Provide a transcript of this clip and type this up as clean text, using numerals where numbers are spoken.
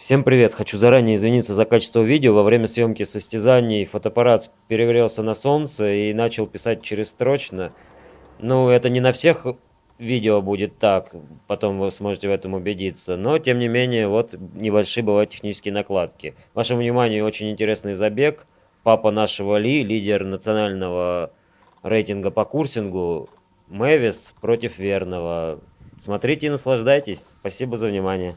Всем привет! Хочу заранее извиниться за качество видео. Во время съемки состязаний фотоаппарат перегрелся на солнце и начал писать черестрочно. Ну, это не на всех видео будет так, потом вы сможете в этом убедиться. Но, тем не менее, вот небольшие бывают технические накладки. Вашему вниманию очень интересный забег. Папа нашего Ли, лидер национального рейтинга по курсингу, Мэвис против Верного. Смотрите и наслаждайтесь. Спасибо за внимание.